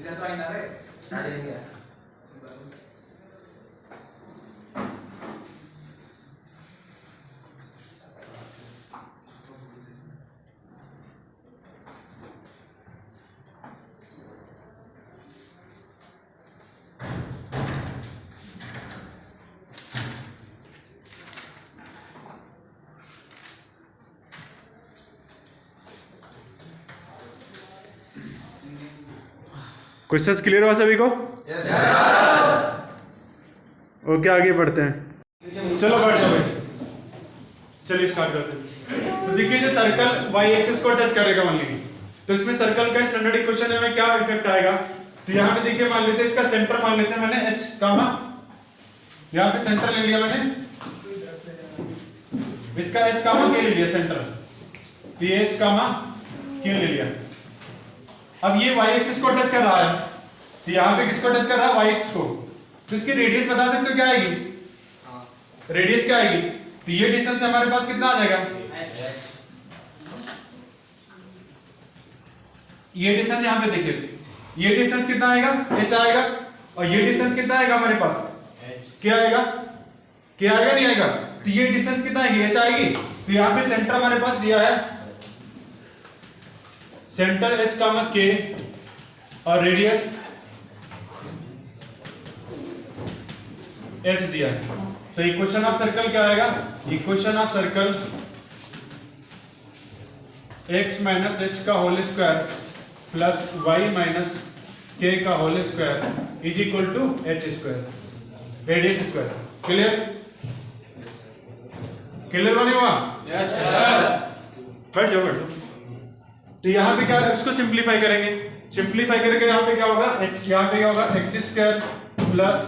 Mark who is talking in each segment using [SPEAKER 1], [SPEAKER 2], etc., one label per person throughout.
[SPEAKER 1] Tidak tahu ini ada. Ada ini ya.
[SPEAKER 2] Questions clear हुआ सभी को?
[SPEAKER 1] Yes, sir.
[SPEAKER 2] ओके आगे बढ़ते हैं। चलो बैठ जाओ भाई, चलिए स्टार्ट करते हैं। तो देखिए जो सर्कल y एक्सिस को टच करेगा मान लीजिए, तो इसमें सर्कल का स्टैंडर्ड इक्वेशन में क्या इफेक्ट आएगा। तो यहाँ पे देखिए मान लेते हैं इसका सेंटर मान लेते हैं मैंने h कामा, यहाँ पे सेंटर ले लिया मैंने, इसका h कामा k ले लिया सेंटर, तो ये h कामा k ले लिया। अब ये y एक्सिस को टच कर रहा है, तो यहाँ पे किसको टच कर रहा है? y एक्सिस को। तो इसकी रेडियस बता सकते हो क्या आएगी? रेडियस क्या आएगी? तो ये डिस्टेंस हमारे पास कितना आ जाएगा? ये डिस्टेंस यहाँ पे देखिए, ये डिस्टेंस कितना आएगा? h आएगा। और ये डिस्टेंस कितना आएगा हमारे पास? क्या आएगा? क्या आएगा नहीं आएगा? तो ये डिस्टेंस कितना आएगी? h आएगी। तो यहाँ पे सेंटर हमारे पास दिया है, सेंटर h कामा k और रेडियस h दिया है। तो इक्वेशन ऑफ सर्कल क्या आएगा? Equation of circle x minus h का whole square plus y minus k का whole square is equal to h square, radius square. Clear? Clear नहीं हुआ?
[SPEAKER 1] Yes, sir.
[SPEAKER 2] बैठ जाओ बैठ जाओ। तो यहाँ पे क्या, इसको सिंप्लीफाई करेंगे, सिंप्लीफाई करके यहाँ पे क्या होगा? h, यहाँ पे क्या होगा? x square plus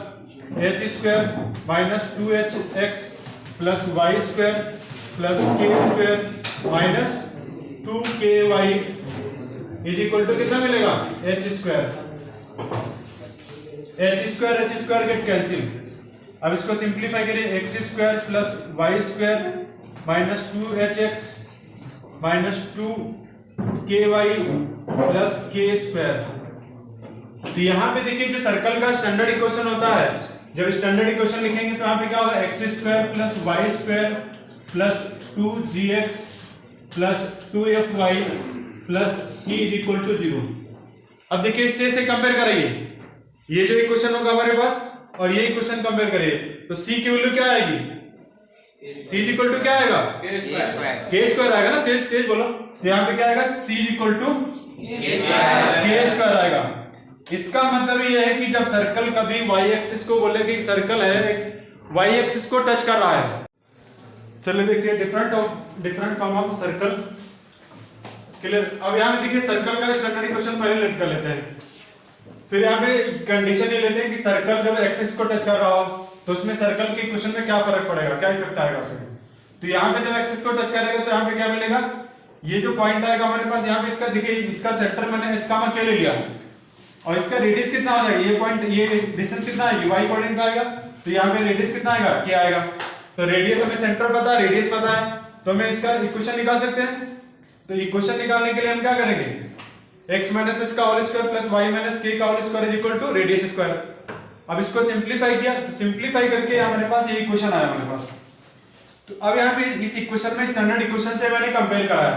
[SPEAKER 2] h square minus 2hx plus y square plus k square minus 2ky is equal to कितना मिलेगा? h square get cancel. अब इसको सिंप्लीफाई करिए, x square plus y square minus 2hx minus 2ky plus k square. तो यहाँ पे देखिए जो सर्कल का स्टैंडर्ड इक्वेशन होता है, जब स्टैंडर्ड इक्वेशन लिखेंगे तो यहाँ पे क्या होगा? x square plus y square plus 2gx plus 2fy plus c is equal to 0। अब देखिए इससे से कंपेयर करिए, ये जो इक्वेशन होगा हमारे पास और ये इक्वेशन कंपेयर करिए, तो c की वैल्यू क्या आएगी? c इज इक्वल टू क्या आएगा? k स्क्वायर आएगा ना, तेज तेज बोलो। यहाँ पे क्या आएगा? c is equal to k square आएगा। इसका मतलब ये है कि जब सर्कल कभी y एक्सिस को बोले कि सर्कल है y एक्सिस को टच कर रहा है। चलिए देखिए different form of circle. Clear? अब यहाँ पे देखिए सर्कल का स्टैंडर्ड इक्वेशन पहले लेट कर लेते हैं, फिर यहाँ पे कंडीशन ये लेते हैं कि सर्कल जब एक्सिस को टच कर रहा हो तो उसमें सर्कल के इक्वेशन में क्या फर्क पड़ेगा, क्या इफेक्ट आएगा उसमें। तो यहाँ पे जब एक्सिस को टच करेगा तो यहाँ पे क्या मिलेगा? ये जो पॉइंट आएगा हमारे पास, यहाँ पे इसका देखिए इसका सेंटर मैंने h कामा k ले लिया और इसका रेडियस कितना आ जाएगा? ये पॉइंट, ये डिस्टेंस कितना आएगी? y कोऑर्डिनेट का आएगा। तो यहाँ पे रेडियस कितना आएगा? k आएगा। तो रेडियस हमें सेंटर पता है, रेडियस पता है, तो हमें इसका इक्वेशन निकाल सकते हैं। तो इक्वेशन निकालने के लिए हम क्या करेंगे? x माइनस h का whole square plus y minus k का whole square is equal to radius square. अब इसको सिंप्लीफाई किया, तो सिंप्लीफाई करके हमारे पास ये इक्वेशन आया हमारे पास। तो अब यहाँ पे इस इक्वेशन में स्टैंडर्ड इक्वेशन से मैंने कंपेयर कराया,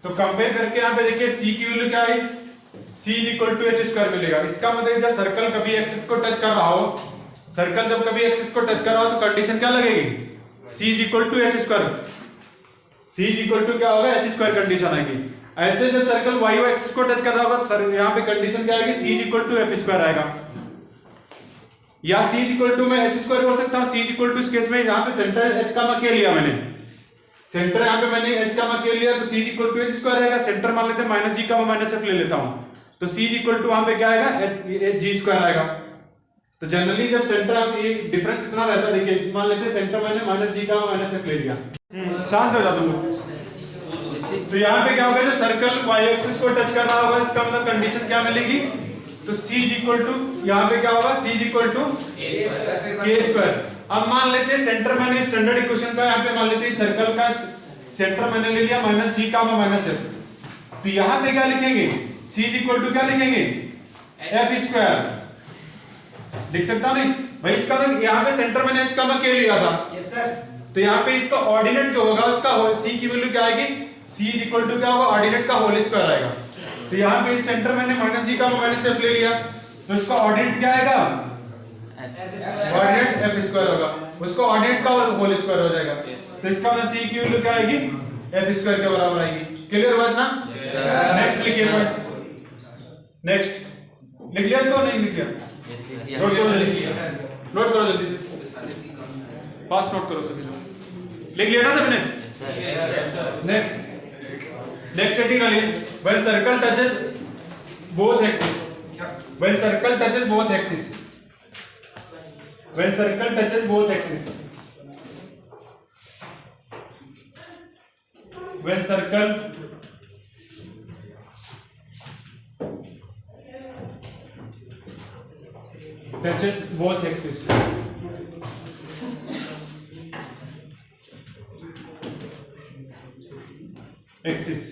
[SPEAKER 2] तो कंपेयर करके यहाँ पे देखिए c की वैल्यू क्या आई? c is equal to h square मिलेगा। इसका मतलब जब सर्कल कभी एक्सिस को टच कर रहा हो, सर्कल जब कभी एक्सिस को टच कर रहा हो तो कंडीशन क्या लगेगी? c is equal to h square, c is equal to क्या होगा? h स्क्वायर कंडीशन आएगी। ऐसे जब सर्कल y एक्सिस को टच कर रहा होगा तो सर यहाँ पे कंडीशन क्या आएगी? c is equal to f square आएगा, या c इज इक्वल टू मैं h स्क्वायर बोल सकता हूँ। c इज इक्वल टू इस केस में यहाँ पे सेंटर h कामा k लिया मैंने, सेंटर यहाँ पे मैंने h कामा k लिया, तो c is equal to h square आएगा। सेंटर मान लेते हैं minus g comma minus f ले लेता हूँ, तो c इज इक्वल टू वहां पे क्या आएगा? g स्क्वायर आएगा। तो जनरली जब सेंटर आप ये डिफरेंस इतना रहता है, देखिए मान लेते हैं सेंटर मैंने minus g comma minus f ले लिया। शांत हो जाओ तुम लोग। तो यहाँ पे क्या होगा? जब सर्कल y एक्सिस को टच कर रहा होगा, इसका मतलब कंडीशन क्या मिलेगी? तो c इज इक्वल टू यहाँ पे क्या होगा? c is equal to k square. अब मान लेते हैं सेंटर मैंने स्टैंडर्ड इक्वेशन का यहाँ पे मान लेते हैं सर्कल का सेंटर मैंने ले लिया minus g comma minus f। तो यहाँ पे क्या लिखेंगे? c इज इक्वल टू क्या लिखेंगे? F square. लिख सकता हूं नहीं भाई, इसका तो यहाँ पे सेंटर मैंने h का मैं k लिया था।
[SPEAKER 1] Yes sir.
[SPEAKER 2] तो यहाँ पे इसका ऑर्डिनेट जो होगा उसका c की वैल्यू क्या आएगी, c इज इक्वल टू क्या होगा, ऑर्डिनेट का होल स्क्वायर आएगा। तो यहाँ पे इस सेंटर मैंने माइनस g का माइनस f ले लिया, तो इसका ऑर्डिनेट क्या आएगा, ऑर्डिनेट f स्क्वायर होगा, उसका ऑर्डिनेट का होल स्क्वायर हो जाएगा। तो इसका मतलब c की वैल्यू क्या आएगी, f स्क्वायर के बराबर आएगी। क्लियर हुआ ना? नेक्स्ट लिखिए पॉइंट। नेक्स्ट लिख लिया इसको, नहीं लिख लिया? नोट करो जल्दी, नोट करो जल्दी से, फास्ट नोट करो सभी लोग। लिख लिया ना सभी ने? नेक्स्ट एटिकली when circle touches both axis, when circle touches both axis, when circle touches both axis, when circle touches both axes, axis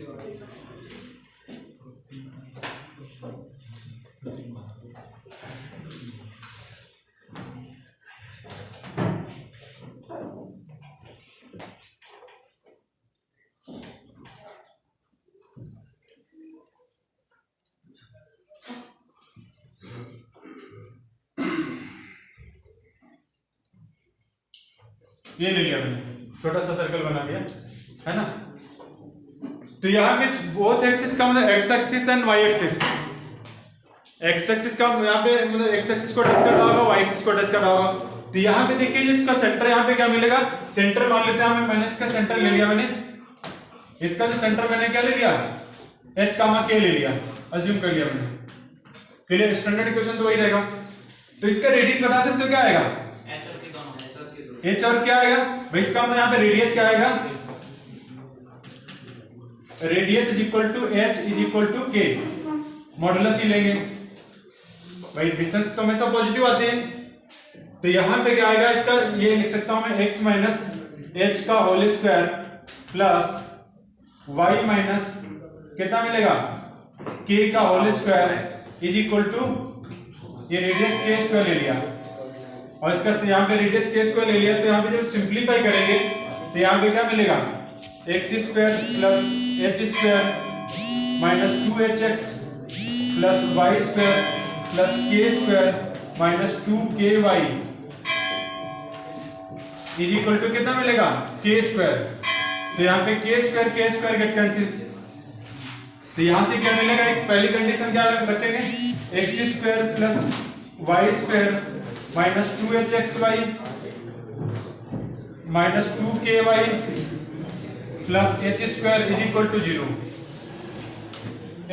[SPEAKER 2] ये ले लिया मैंने, छोटा सा सर्कल बना दिया है ना। तो यहाँ पे बोथ एक्सिस का मतलब X axis and Y axis, X axis का यहाँ पे मतलब एक्स एक्सिस को टच कर रहा होगा, वाई एक्सिस को टच कर रहा होगा। तो यहाँ पे देखिए इसका सेंटर यहाँ पे क्या मिलेगा, सेंटर मान लेते हैं मैंने इसका सेंटर ले लिया, मैंने इसका जो सेंटर मैंने क्या ले लिया, h कामा k ले लिया, अज्यूम कर लिया मैंने। क्लियर? स्टैंडर्ड इक्वेशन तो वही रहेगा। तो इसका रेडियस बता सकते हो क्या आएगा, h और क्या आएगा भाई, इसका मतलब यहाँ पे रेडियस क्या आएगा, radius is equal to h is equal to k, modulus ही लेंगे भाई, डिस्टेंस तो हमेशा पॉजिटिव आते हैं। तो यहाँ पे क्या आएगा इसका, ये लिख सकता हूं मैं x माइनस h का whole square plus y minus कितना मिलेगा, k का whole square is equal to, ये रेडियस k स्क्वायर ले लिया और इसका यहाँ पे रेडियस k स्क्वायर ले लिया। तो यहाँ पे जब सिंप्लीफाई करेंगे तो यहाँ पे क्या मिलेगा, x square plus h square minus 2hx plus y square plus k square minus 2ky is equal to कितना मिलेगा, k स्क्वायर। तो यहाँ पे k स्क्वायर गेट कैंसिल। तो यहाँ से क्या मिलेगा, एक पहली कंडीशन क्या रखेंगे, x square plus y square minus 2hxy minus 2ky plus h square is equal to 0।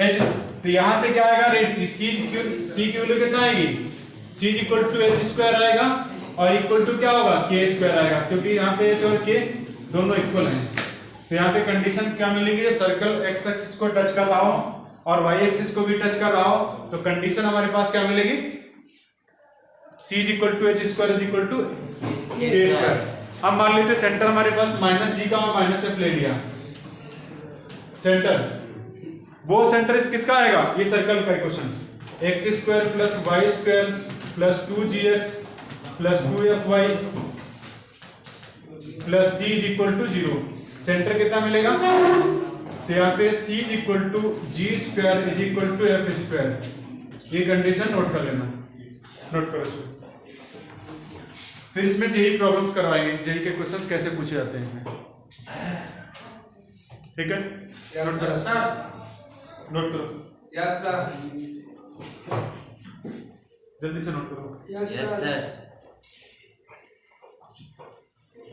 [SPEAKER 2] h, तो यहां से क्या आएगा, c की वैल्यू कितना आएगी, c is equal to h square आएगा और इक्वल टू क्या होगा, k स्क्वायर आएगा, क्योंकि यहाँ पे h और k दोनों इक्वल हैं। तो यहाँ पे कंडीशन क्या मिलेगी, जब सर्कल x एक्सिस को टच कर रहा हो और y एक्सिस को भी टच कर रहा हो, तो कंडीशन हमारे पास क्या मिलेगी, c is equal to h square is equal to k square. अब मान लेते सेंटर हमारे पास माइनस g का और माइनस f ले लिया, सेंटर, वो सेंटर इस किसका आएगा, ये सर्कल का equation, x square plus y square plus 2gx plus 2fy plus c is equal to 0। Centre कितना मिलेगा, तो यहाँ पे c is equal to g square is equal to f square. ये कंडीशन नोट कर लेना, नोट करो इसको। फिर इसमें जेई प्रॉब्लम्स करवाएंगे, जेई के क्वेश्चंस कैसे पूछे जाते हैं इसमें, ठीक है? नोट करो सर, नोट करो।
[SPEAKER 1] यस सर,
[SPEAKER 2] जल्दी से नोट करो।
[SPEAKER 1] यस सर,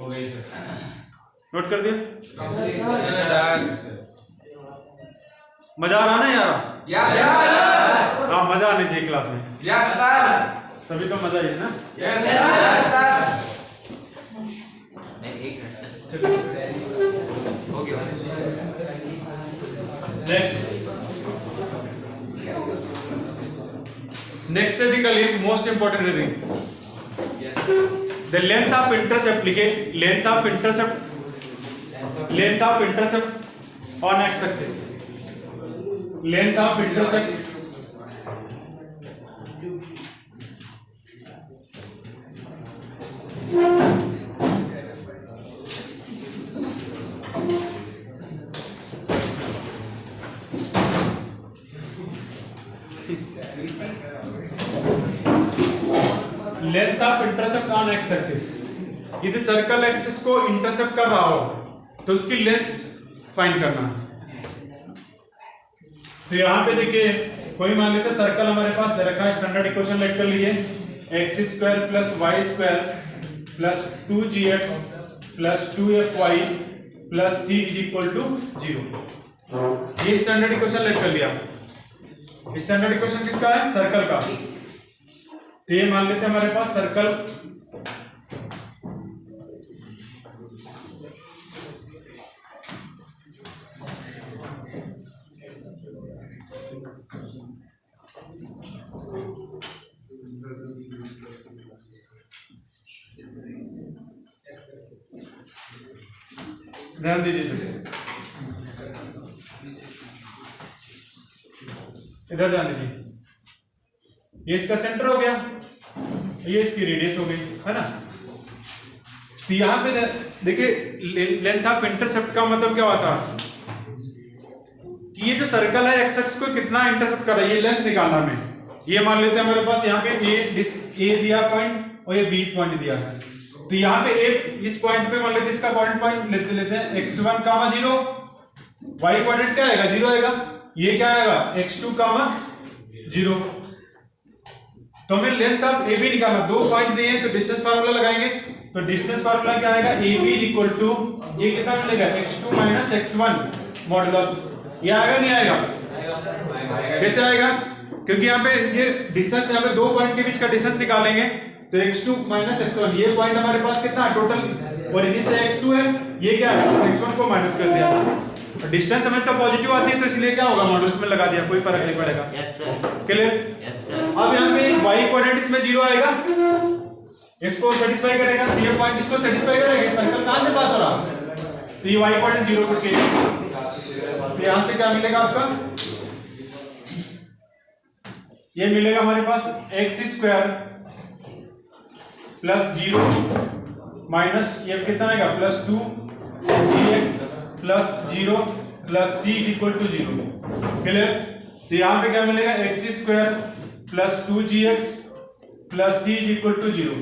[SPEAKER 1] हो गई सर,
[SPEAKER 2] नोट कर दिया?
[SPEAKER 1] सर,
[SPEAKER 2] मजा आ रहा ना यार?
[SPEAKER 1] यस सर,
[SPEAKER 2] हाँ, मजा आने चाहिए क्लास में,
[SPEAKER 1] यस सर,
[SPEAKER 2] तभी तो मजा है ना।
[SPEAKER 1] यस सर,
[SPEAKER 2] नेक्स्ट एडिकली most important reading, the length of intercept लिखे, length of intercept on X axis, length of intercept length of intercept on X axis, यदि सर्कल एक्सिस को इंटरसेप्ट कर रहा हो तो उसकी लेंथ फाइंड करना है। तो यहां पे देखिए कोई मान लेते सर्कल हमारे पास दे रखा है, स्टैंडर्ड इक्वेशन लेट कर लिए X square plus Y square plus 2gx plus 2fy plus c is equal to 0। ये स्टैंडर्ड इक्वेशन लेट कर लिया। स्टैंडर्ड इक्वेशन किसका है? सर्कल का। तो ये मान लेते हैं हमारे पास सर्कल ध्यान दीजिए, इधर ध्यान दीजिए। ये इसका सेंटर हो गया, ये इसकी रेडियस हो गई, है ना। तो यहां पे देखिए लेंथ ऑफ इंटरसेप्ट का मतलब क्या होता है कि ये जो सर्कल है एक्स एक्स को कितना इंटरसेप्ट कर रहा है, ये लेंथ निकालना हमें। ये मान लेते हैं हमारे पास यहाँ पे ए दिया पॉइंट और ये बी पॉइंट दिया है। तो यहाँ पे इस पॉइंट पे मान लेते हैं इसका पॉइंट लेते हैं x1 कामा 0, y कोऑर्डिनेट क्या आएगा 0 आएगा, ये क्या आएगा x2 कामा 0। तो हमें लेंथ ऑफ AB निकालना, दो पॉइंट दिए हैं तो डिस्टेंस फार्मूला लगाएंगे। तो डिस्टेंस फार्मूला क्या आएगा AB इक्वल टू ये कितना मिलेगा x2 माइनस x1 मॉडुलस। ये आएगा नहीं आएगा? कैसे आएगा? क्योंकि यहाँ पे ये डिस्टेंस, यहाँ पे दो पॉइंट के बीच का डिस्टेंस निकालेंगे तो x2 माइनस x1, ये पॉइंट हमारे पास कितना है टोटल ओरिजिन से x2 है, ये क्या है x1 को माइनस कर दिया। डिस्टेंस हमेशा पॉजिटिव आती है तो इसलिए क्या होगा मॉडुलस में लगा दिया, कोई फर्क नहीं पड़ेगा।
[SPEAKER 3] Yes sir.
[SPEAKER 2] Clear?
[SPEAKER 3] Yes sir.
[SPEAKER 2] अब यहाँ पे y कोऑर्डिनेट इसमें 0 आएगा, इसको सेटिस्फाई करेगा, तो ये पॉइंट इसको सेटिस्फाई करेगा। सर्कल कहां से पास हो रहा है? तो ये y कोऑर्डिनेट 0 को के, तो यहां से क्या मिलेगा आपका, ये मिलेगा हमारे पास एक्स स्क्वायर प्लस 0 माइनस ये कितना आएगा plus 2gx plus 0 plus c equal to 0। Clear? तो यहां पे क्या मिलेगा X square plus 2gx plus c equal to 0।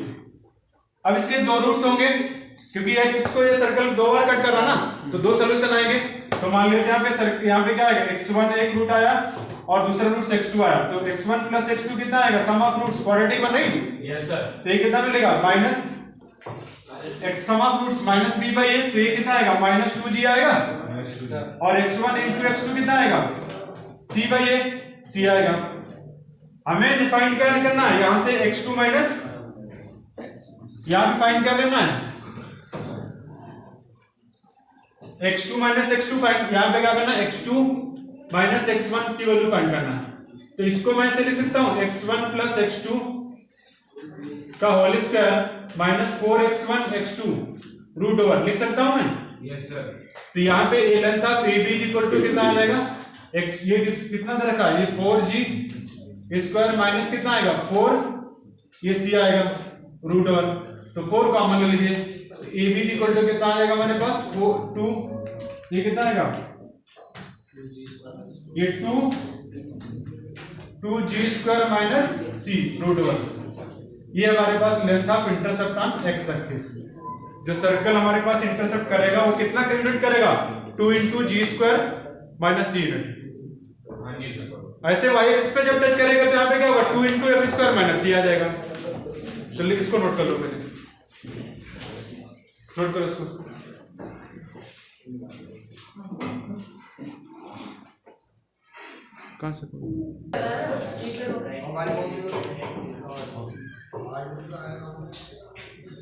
[SPEAKER 2] अब इसके दो रूट्स होंगे क्योंकि x को ये सर्कल दो बार कट कर रहा ना, तो दो सोल्यूशन आएंगे। तो मान लेते हैं यहाँ पे क्या आएगा x1 एक रूट आया और दूसरा रूट x2 आया, तो x1 प्लस x2 कितना आएगा, सम ऑफ रूट्स क्वाड्रेटिक बन रही।
[SPEAKER 1] Yes sir.
[SPEAKER 2] तो ये कितना मिलेगा minus x sum of roots minus b by a, तो ये कितना आएगा माइनस 2g आएगा, और x1 इंटू x2 कितना आएगा c बाई a, c आएगा। हमें डिफाइन क्या करना है, यहां से x2 माइनस यहां पे फाइंड क्या करना है, x2 माइनस x2 फाइंड, यहां पे क्या करना है x2 माइनस x1 की वैल्यू फाइंड करना है। तो इसको मैं ऐसे लिख सकता हूं x1 प्लस x2 का whole square minus 4x1 x2 root over लिख सकता हूं मैं।
[SPEAKER 1] Yes sir.
[SPEAKER 2] तो यहां पे a length of AB equal to कितना आ जाएगा x, ये कितना दे रखा है, ये 4g स्क्वायर माइनस कितना आएगा 4, ये c आएगा रूट ओवर, तो 4 कॉमन ले लीजिए। तो AB इक्वल टू कितना आ जाएगा हमारे पास 4 2, ये कितना आएगा ये 2g square minus c root over. ये हमारे पास length of intercept on X axis. जो सर्कल हमारे पास इंटरसेप्ट करेगा वो कितना यूनिट करेगा 2 into G square minus c unit.
[SPEAKER 1] हाँ जी सर।
[SPEAKER 2] ऐसे y एक्सिस पे जब टच करेगा तो यहाँ पे क्या होगा 2 into F square minus c आ जाएगा। चलिए इसको नोट कर लो, पहले नोट करो इसको। कहां से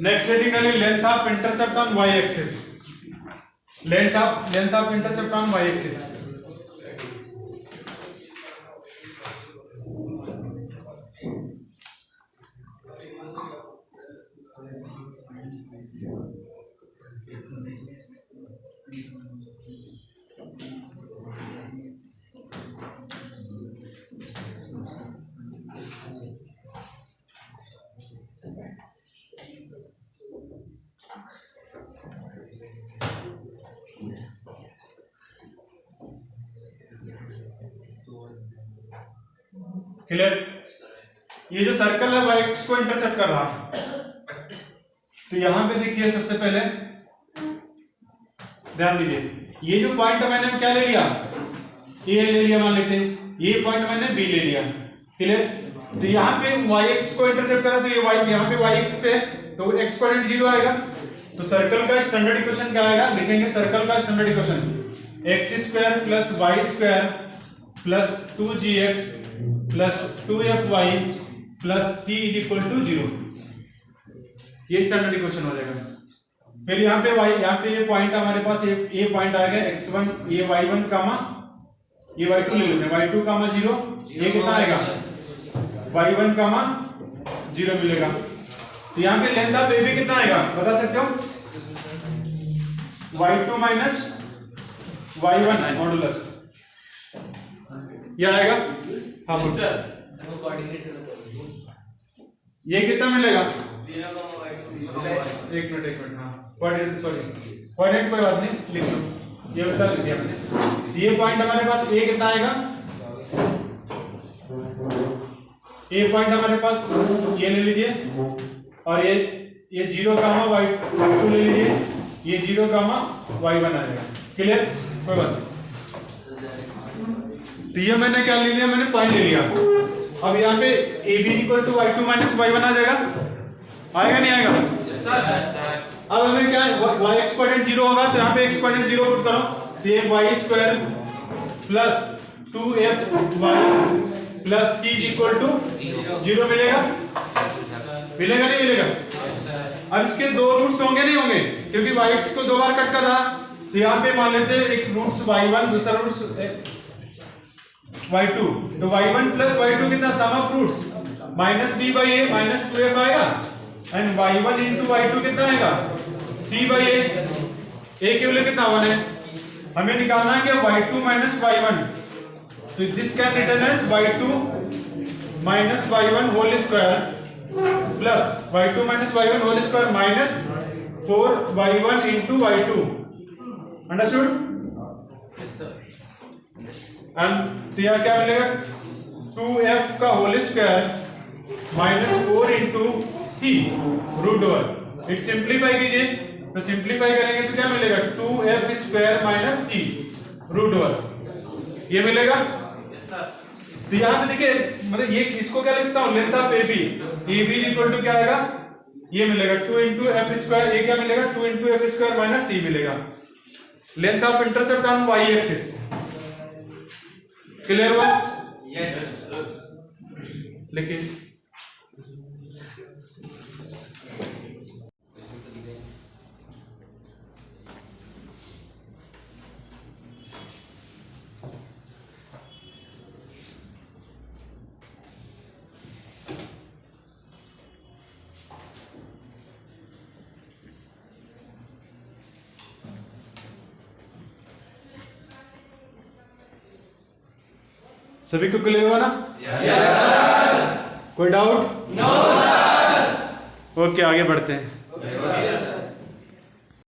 [SPEAKER 2] next setting length of intercept on y axis, length of intercept on y axis. Clear? ये जो सर्कल है वाई एक्सिस को इंटरसेप्ट कर रहा है, तो यहां पे देखिए सबसे पहले ध्यान दीजिए, ये जो पॉइंट मैंने क्या ले लिया, ए ले लिया मान लेते हैं, ये पॉइंट मैंने बी ले लिया। क्लियर? तो यहाँ पे वाई एक्सिस को इंटरसेप्ट करा, तो ये वाई यहाँ पे वाई एक्सिस पे है, तो एक्स कोऑर्डिनेट 0 आएगा। तो सर्कल का स्टैंडर्ड इक्वेशन क्या आएगा, लिखेंगे सर्कल का standard equation X square plus Y square plus 2gx plus 2fy plus c is equal to 0। ये स्टैंडर्ड इक्वेशन हो जाएगा। फिर यहाँ पे ये पॉइंट हमारे पास ये पॉइंट आ गया x1, ये y1 कामा ये y2 ले लेंगे, y2 कामा 0, ये कितना आएगा y1 कामा 0 मिलेगा। तो यहाँ पे लेंथ ऑफ AB कितना आएगा बता सकते हो, y2 माइनस y1 मॉडुलस ये आएगा। हाँ ये कितना मिलेगा, एक मिनट हाँ कोऑर्डिनेट कोऑर्डिनेट कोई बात नहीं, लिख लो, ये बता दिया आपने। ये पॉइंट हमारे पास ए कितना आएगा, ए पॉइंट हमारे पास ये ले लीजिए, और ये 0 कामा y2 ले लीजिए, ये 0 कामा y1 आ जाएगा। क्लियर? कोई बात नहीं। तो ये मैंने क्या ले लिया, मैंने पॉइंट ले लिया। अब यहाँ पे AB equal to y2 minus y1 आ जाएगा, आएगा नहीं आएगा?
[SPEAKER 1] Yes sir.
[SPEAKER 2] अब हमें क्या है, y एक्स कोऑर्डिनेट 0 होगा, तो यहाँ पे x कोऑर्डिनेट 0 पुट करो, तो ये y square plus 2fy plus c equal to 0 मिलेगा, मिलेगा नहीं मिलेगा? अब इसके दो रूट्स होंगे नहीं होंगे, क्योंकि y एक्स को दो बार कट कर रहा, तो यहाँ पे मान लेते हैं एक रूट्स y1 दूसरा रूट्स y2, तो y1 प्लस y2 कितना sum of roots minus b by a minus 2f आएगा, एंड y1 इंटू y2 कितना आएगा c बाई a के वैल्यू कितना 1 है, हमें निकालना है कि y2 माइनस y1, तो this can return as y2 minus y1 whole square plus y2 minus y1 whole square minus 4y1 into y2। Understood? And तो यहाँ क्या मिलेगा, 2f का whole square minus 4 into C root over. It simplify कीजिए, तो simplify करेंगे तो क्या मिलेगा, 2f square minus C root over, ये मिलेगा। तो यहाँ पे देखिए, मतलब ये इसको क्या लिखता हूँ, length of AB, AB equal to क्या आएगा, ये मिलेगा 2 इंटू एफ स्क्वायर, ये क्या मिलेगा 2 into F square minus C मिलेगा। Length of intercept on Y axis. Clear हुआ?
[SPEAKER 1] यस।
[SPEAKER 2] लिखिए सभी को क्लियर हुआ ना?
[SPEAKER 1] Yes sir.
[SPEAKER 2] कोई डाउट?
[SPEAKER 1] No sir.
[SPEAKER 2] ओके, आगे बढ़ते हैं।